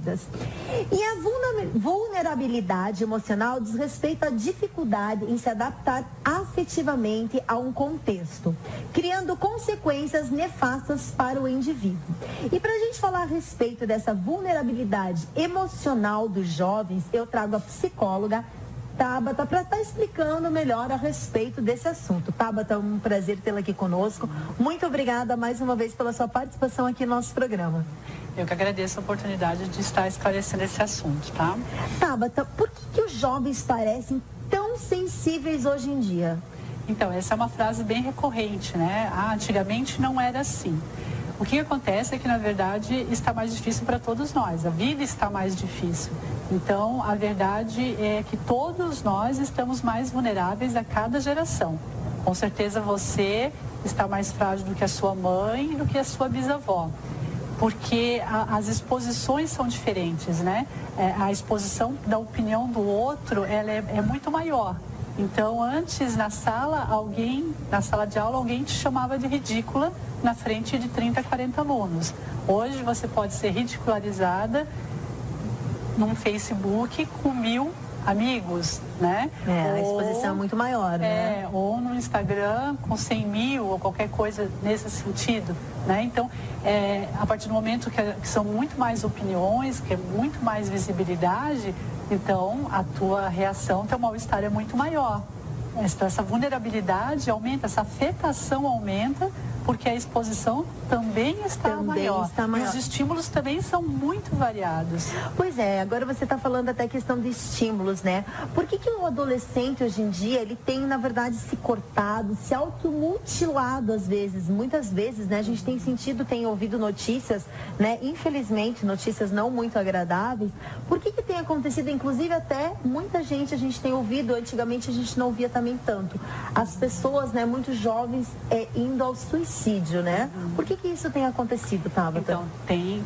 vidas. E a vulnerabilidade emocional diz respeito à dificuldade em se adaptar afetivamente a um contexto, criando consequências nefastas para o indivíduo. E para a gente falar a respeito dessa vulnerabilidade emocional dos jovens, eu trago a psicóloga Tabata para estar explicando melhor a respeito desse assunto. Tabata, é um prazer tê-la aqui conosco. Muito obrigada mais uma vez pela sua participação aqui no nosso programa. Eu que agradeço a oportunidade de estar esclarecendo esse assunto, tá? Tabata, por que os jovens parecem tão sensíveis hoje em dia? Então, essa é uma frase bem recorrente, né? Antigamente não era assim. O que acontece é que, na verdade, está mais difícil para todos nós. A vida está mais difícil. Então, a verdade é que todos nós estamos mais vulneráveis a cada geração. Com certeza você está mais frágil do que a sua mãe e do que a sua bisavó. Porque as exposições são diferentes, né? A exposição da opinião do outro, ela é muito maior. Então, antes, na sala de aula, alguém te chamava de ridícula na frente de 30, 40 alunos. Hoje, você pode ser ridicularizada num Facebook com 1000 amigos, né? A exposição é muito maior, né? Ou no Instagram com 100 mil ou qualquer coisa nesse sentido, né? Então, a partir do momento que são muito mais opiniões, que é muito mais visibilidade, então a tua reação, teu mal-estar é muito maior. Essa vulnerabilidade aumenta, essa afetação aumenta, porque a exposição também está maior. E os estímulos também são muito variados. Pois é, agora você está falando até questão de estímulos, né? Por que o adolescente hoje em dia, ele tem, na verdade, se cortado, se automutilado às vezes? Muitas vezes, né? A gente tem ouvido notícias, né? Infelizmente, notícias não muito agradáveis. Por que tem acontecido? Inclusive, até muita gente a gente tem ouvido, antigamente a gente não ouvia também tanto. As pessoas, né? Muitos jovens indo ao suicídio, né? Por que isso tem acontecido, Tabata? Então,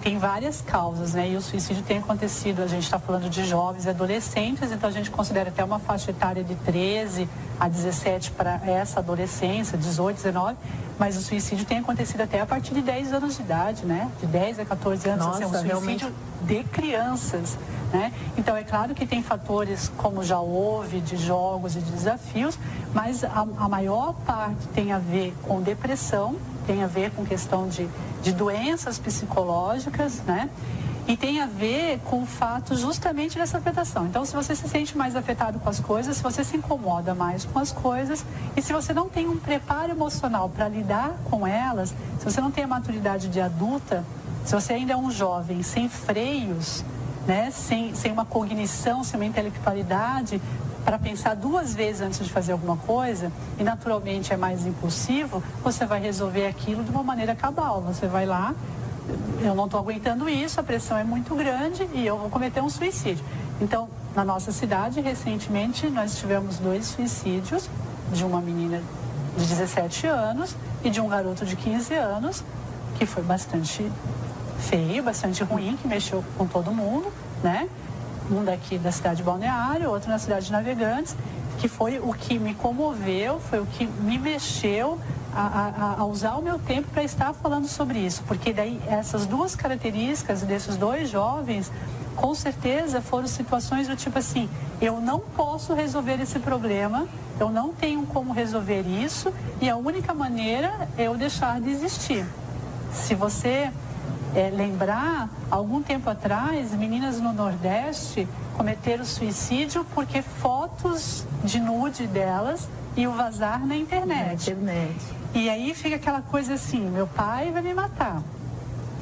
tem várias causas, né? E o suicídio tem acontecido, a gente está falando de jovens e adolescentes, então a gente considera até uma faixa etária de 13 a 17 para essa adolescência, 18, 19, mas o suicídio tem acontecido até a partir de 10 anos de idade, né? De 10 a 14 anos, Nossa, um suicídio realmente... de crianças, né? Então, é claro que tem fatores, como já houve, de jogos e de desafios, mas a maior parte tem a ver com depressão, tem a ver com questão de doenças psicológicas, né? E tem a ver com o fato justamente dessa afetação. Então, se você se sente mais afetado com as coisas, se você se incomoda mais com as coisas, e se você não tem um preparo emocional para lidar com elas, se você não tem a maturidade de adulta, se você ainda é um jovem sem freios, né? Sem uma cognição, sem uma intelectualidade, para pensar 2 vezes antes de fazer alguma coisa, e naturalmente é mais impulsivo, você vai resolver aquilo de uma maneira cabal. Você vai lá, eu não estou aguentando isso, a pressão é muito grande e eu vou cometer um suicídio. Então, na nossa cidade, recentemente, nós tivemos 2 suicídios, de uma menina de 17 anos e de um garoto de 15 anos, que foi bastante feio, bastante ruim, que mexeu com todo mundo, né? Um daqui da cidade de Balneário, outro na cidade de Navegantes, que foi o que me comoveu, foi o que me mexeu a usar o meu tempo para estar falando sobre isso, porque daí essas 2 características desses 2 jovens, com certeza foram situações do tipo assim, eu não posso resolver esse problema, eu não tenho como resolver isso, e a única maneira é eu deixar de existir. Se você lembrar, algum tempo atrás, meninas no Nordeste cometeram suicídio porque fotos de nude delas iam vazar na internet. E aí fica aquela coisa assim, meu pai vai me matar,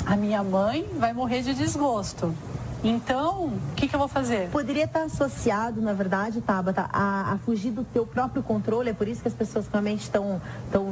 a minha mãe vai morrer de desgosto. Então, o que eu vou fazer? Poderia estar associado, na verdade, Tabata, a fugir do teu próprio controle. É por isso que as pessoas realmente estão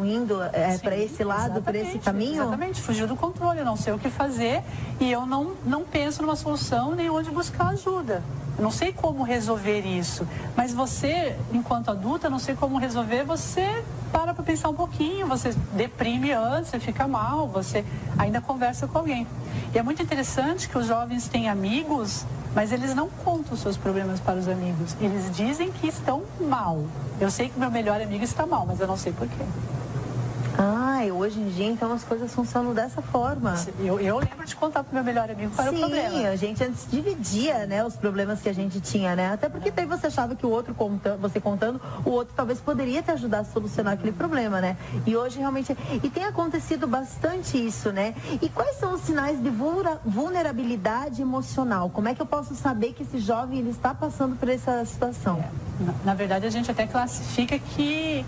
indo para esse lado, para esse caminho? Exatamente, fugir do controle. Eu não sei o que fazer e eu não penso numa solução nem onde buscar ajuda. Eu não sei como resolver isso. Mas você, enquanto adulta, não sei como resolver, você para pensar um pouquinho, você deprime antes, você fica mal, você ainda conversa com alguém. E é muito interessante que os jovens têm amigos, mas eles não contam os seus problemas para os amigos. Eles dizem que estão mal. Eu sei que meu melhor amigo está mal, mas eu não sei por quê. Hoje em dia, então, as coisas funcionam dessa forma. Eu lembro de contar pro meu melhor amigo qual era o problema. Sim, a gente antes dividia, né, os problemas que a gente tinha, né? Até porque daí você achava que o outro, você contando, o outro talvez poderia te ajudar a solucionar aquele problema, né? E hoje realmente... E tem acontecido bastante isso, né? E quais são os sinais de vulnerabilidade emocional? Como é que eu posso saber que esse jovem ele está passando por essa situação? Na verdade, a gente até classifica que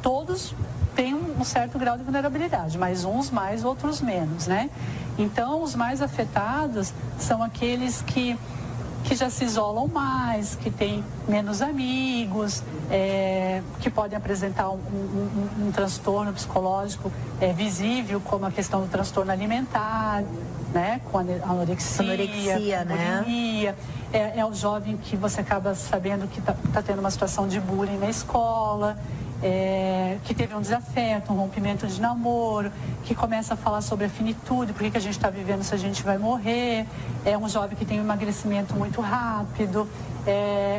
todos têm um certo grau de vulnerabilidade, mas uns mais, outros menos, né? Então, os mais afetados são aqueles que já se isolam mais, que têm menos amigos, que podem apresentar um transtorno psicológico visível, como a questão do transtorno alimentar, né? Com anorexia, né? bulimia. É o jovem que você acaba sabendo que tá tendo uma situação de bullying na escola, que teve um desafeto, um rompimento de namoro, que começa a falar sobre a finitude, por que a gente está vivendo se a gente vai morrer, é um jovem que tem um emagrecimento muito rápido,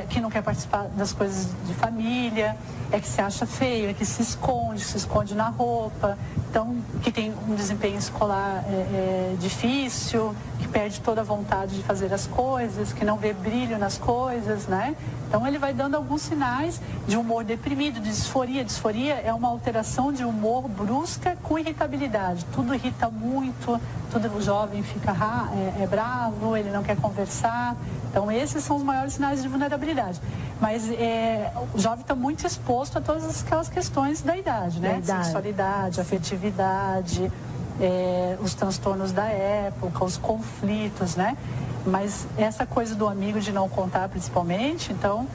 que não quer participar das coisas de família, que se acha feio, que se esconde na roupa, então que tem um desempenho escolar difícil, que perde toda a vontade de fazer as coisas, que não vê brilho nas coisas, né? Então ele vai dando alguns sinais de humor deprimido, de disforia. Disforia é uma alteração de humor brusca com irritabilidade. Tudo irrita muito, o jovem fica bravo, ele não quer conversar. Então esses são os maiores sinais de vulnerabilidade. Mas o jovem está muito exposto a todas aquelas questões da idade, né? Sexualidade, afetividade, os transtornos da época, os conflitos, né? Mas essa coisa do amigo de não contar, principalmente, então,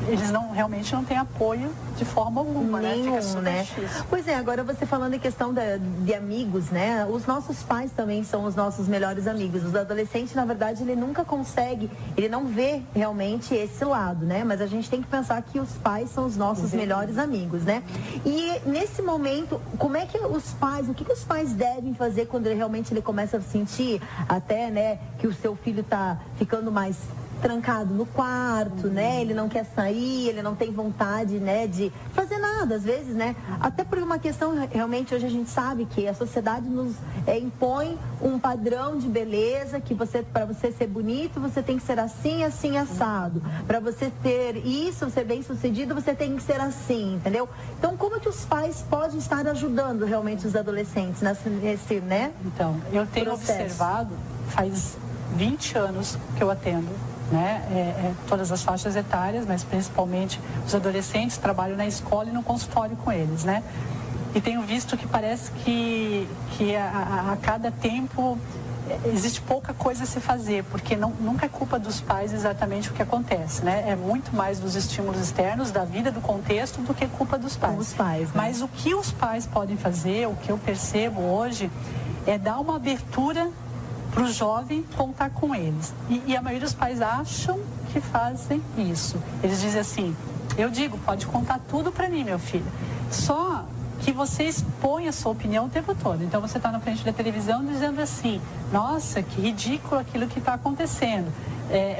eles realmente não têm apoio de forma alguma, né? Fica super difícil. Pois é, agora você falando em questão de amigos, né? Os nossos pais também são os nossos melhores amigos. Os adolescentes, na verdade, ele nunca consegue, ele não vê realmente esse lado, né? Mas a gente tem que pensar que os pais são os nossos melhores amigos, né? E nesse momento, como é que o que os pais devem fazer quando ele começa a sentir até, né, que o seu filho está ficando mais trancado no quarto, né? Ele não quer sair, ele não tem vontade, né, de fazer nada, às vezes, né? Até por uma questão, realmente, hoje a gente sabe que a sociedade nos impõe um padrão de beleza, que para você ser bonito, você tem que ser assim, assim, assado. Para você ter isso, ser bem-sucedido, você tem que ser assim, entendeu? Então, como é que os pais podem estar ajudando realmente os adolescentes nesse, né? Então, eu tenho observado, faz 20 anos que eu atendo, né? Todas as faixas etárias, mas principalmente os adolescentes, trabalho na escola e no consultório com eles, né? E tenho visto que parece que a cada tempo existe pouca coisa a se fazer, porque nunca é culpa dos pais exatamente o que acontece, né? É muito mais dos estímulos externos, da vida, do contexto, do que culpa dos pais. Os pais, né? Mas o que os pais podem fazer, o que eu percebo hoje, é dar uma abertura para o jovem contar com eles. E a maioria dos pais acham que fazem isso. Eles dizem assim, eu digo, pode contar tudo para mim, meu filho. Só que você expõe a sua opinião o tempo todo. Então você está na frente da televisão dizendo assim, nossa, que ridículo aquilo que está acontecendo.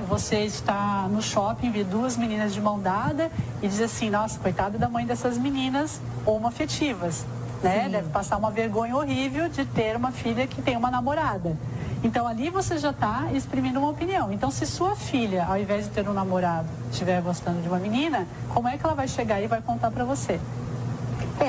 Você está no shopping, vê duas meninas de mão dada e diz assim, nossa, coitada da mãe dessas meninas homoafetivas, né? Deve passar uma vergonha horrível de ter uma filha que tem uma namorada. Então, ali você já está exprimindo uma opinião. Então, se sua filha, ao invés de ter um namorado, estiver gostando de uma menina, como é que ela vai chegar e vai contar para você?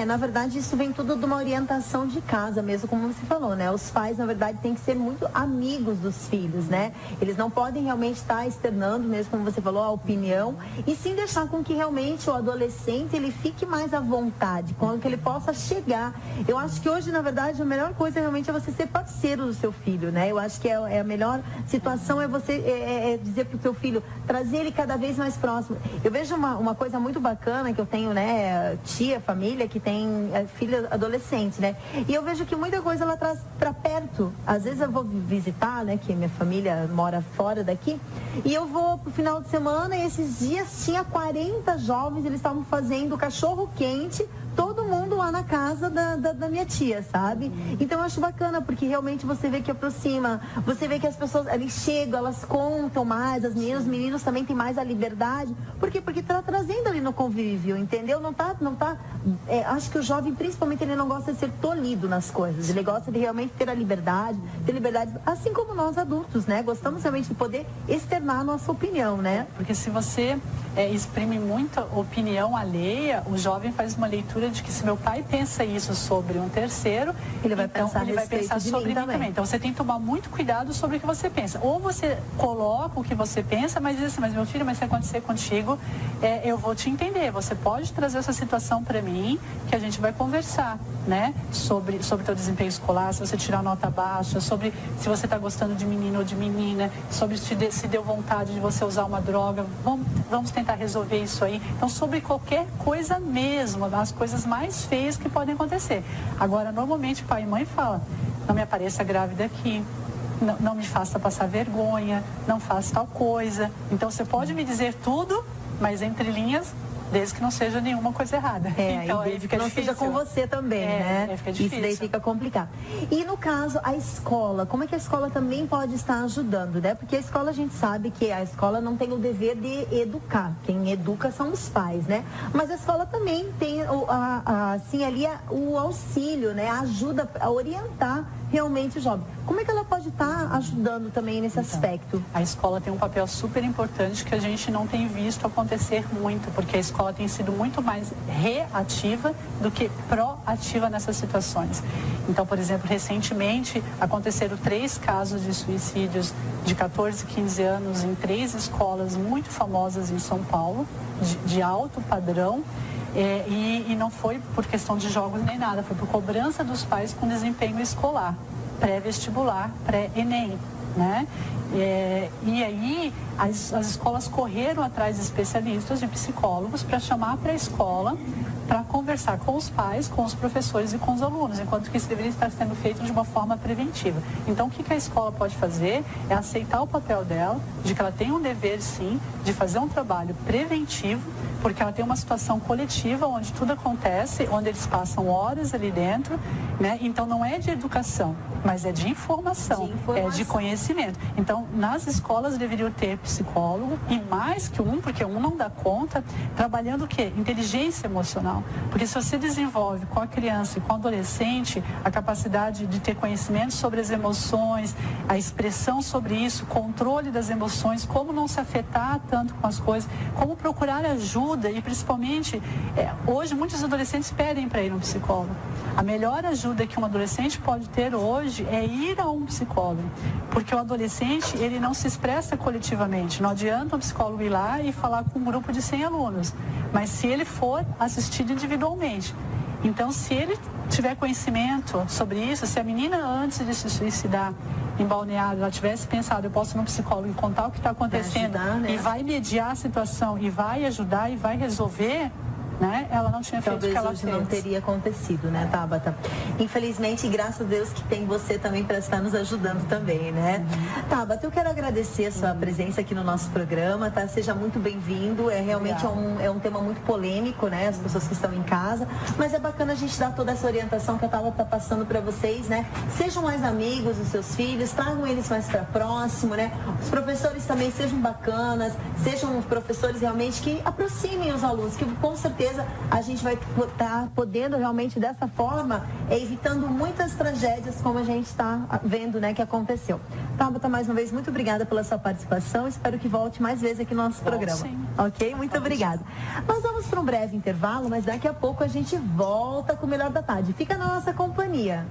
Na verdade, isso vem tudo de uma orientação de casa mesmo, como você falou, né? Os pais, na verdade, têm que ser muito amigos dos filhos, né? Eles não podem realmente estar externando, mesmo como você falou, a opinião, e sim deixar com que realmente o adolescente, ele fique mais à vontade, com que ele possa chegar. Eu acho que hoje, na verdade, a melhor coisa realmente é você ser parceiro do seu filho, né? Eu acho que a melhor situação é você dizer para o seu filho, trazer ele cada vez mais próximo. Eu vejo uma coisa muito bacana que eu tenho, né? Tia, família, que tem filha adolescente, né? E eu vejo que muita coisa ela traz para perto. Às vezes eu vou visitar, né? Que minha família mora fora daqui. E eu vou pro final de semana e esses dias tinha 40 jovens, eles estavam fazendo cachorro quente todo mundo lá na casa da minha tia, sabe? Então eu acho bacana, porque realmente você vê que aproxima, você vê que as pessoas, eles chegam, elas contam mais, as meninas, os meninos também têm mais a liberdade. Por quê? Porque tá trazendo ali no convívio, entendeu? Não tá, acho que o jovem, principalmente, ele não gosta de ser tolhido nas coisas, ele gosta de realmente ter a liberdade, assim como nós adultos, né? Gostamos realmente de poder externar a nossa opinião, né? Porque se você exprime muita opinião alheia, o jovem faz uma leitura de que se meu pai pensa isso sobre um terceiro, ele vai então pensar, ele vai pensar sobre mim também. Então você tem que tomar muito cuidado sobre o que você pensa. Ou você coloca o que você pensa, mas diz assim, mas meu filho, mas se acontecer contigo, eu vou te entender. Você pode trazer essa situação para mim, que a gente vai conversar, né? Sobre teu desempenho escolar, se você tirar nota baixa, sobre se você está gostando de menino ou de menina, sobre se deu vontade de você usar uma droga, vamos tentar resolver isso aí. Então, sobre qualquer coisa mesmo, as coisas mais feias que podem acontecer. Agora, normalmente, pai e mãe falam, não me apareça grávida aqui, não me faça passar vergonha, não faça tal coisa. Então, você pode me dizer tudo, mas entre linhas, desde que não seja nenhuma coisa errada. Então, desde que não seja com você também, né? Fica difícil. Isso daí fica complicado. E no caso, a escola, como é que a escola também pode estar ajudando, né? Porque a escola, a gente sabe que a escola não tem o dever de educar. Quem educa são os pais, né? Mas a escola também tem, assim, ali o auxílio, né? A ajuda a orientar realmente o jovem. Como é que ela pode estar ajudando também nesse aspecto? A escola tem um papel super importante que a gente não tem visto acontecer muito, porque a escola tem sido muito mais reativa do que proativa nessas situações. Então, por exemplo, recentemente aconteceram 3 casos de suicídios de 14, 15 anos em 3 escolas muito famosas em São Paulo, de alto padrão. E não foi por questão de jogos nem nada, foi por cobrança dos pais com desempenho escolar, pré-vestibular, pré-ENEM, né? E aí as escolas correram atrás de especialistas, de psicólogos, para chamar para a escola, para conversar com os pais, com os professores e com os alunos, enquanto que isso deveria estar sendo feito de uma forma preventiva. Então, o que a escola pode fazer é aceitar o papel dela, de que ela tem um dever, sim, de fazer um trabalho preventivo, porque ela tem uma situação coletiva onde tudo acontece, onde eles passam horas ali dentro, né? Então, não é de educação, mas é de informação, é de conhecimento. Então, nas escolas deveriam ter psicólogo, e mais que um, porque um não dá conta, trabalhando o quê? Inteligência emocional. Porque se você desenvolve com a criança e com o adolescente a capacidade de ter conhecimento sobre as emoções, a expressão sobre isso, controle das emoções, como não se afetar tanto com as coisas, como procurar ajuda, e principalmente, hoje muitos adolescentes pedem para ir no psicólogo. A melhor ajuda que um adolescente pode ter hoje é ir a um psicólogo, porque o adolescente, ele não se expressa coletivamente. Não adianta um psicólogo ir lá e falar com um grupo de 100 alunos, mas se ele for assistido individualmente. Então, se ele tiver conhecimento sobre isso, se a menina, antes de se suicidar em Balneário, ela tivesse pensado, eu posso ir no psicólogo e contar o que está acontecendo, e vai mediar a situação, e vai ajudar, e vai resolver, né? Ela não tinha feito o que ela fez. Não teria acontecido, né, Tabata? Infelizmente, graças a Deus que tem você também para estar nos ajudando também, né? Tabata, eu quero agradecer a sua presença aqui no nosso programa, tá? Seja muito bem-vindo. Realmente é um tema muito polêmico, né? As pessoas que estão em casa, mas é bacana a gente dar toda essa orientação que a Tabata tá passando para vocês, né? Sejam mais amigos dos seus filhos, tragam eles mais para próximo, né? Os professores também sejam bacanas, sejam professores realmente que aproximem os alunos, que com certeza a gente vai estar podendo realmente dessa forma, evitando muitas tragédias como a gente está vendo, né, que aconteceu. Tabata, mais uma vez, muito obrigada pela sua participação, espero que volte mais vezes aqui no nosso programa. Sim. Ok? Muito obrigada. Nós vamos para um breve intervalo, mas daqui a pouco a gente volta com o Melhor da Tarde. Fica na nossa companhia.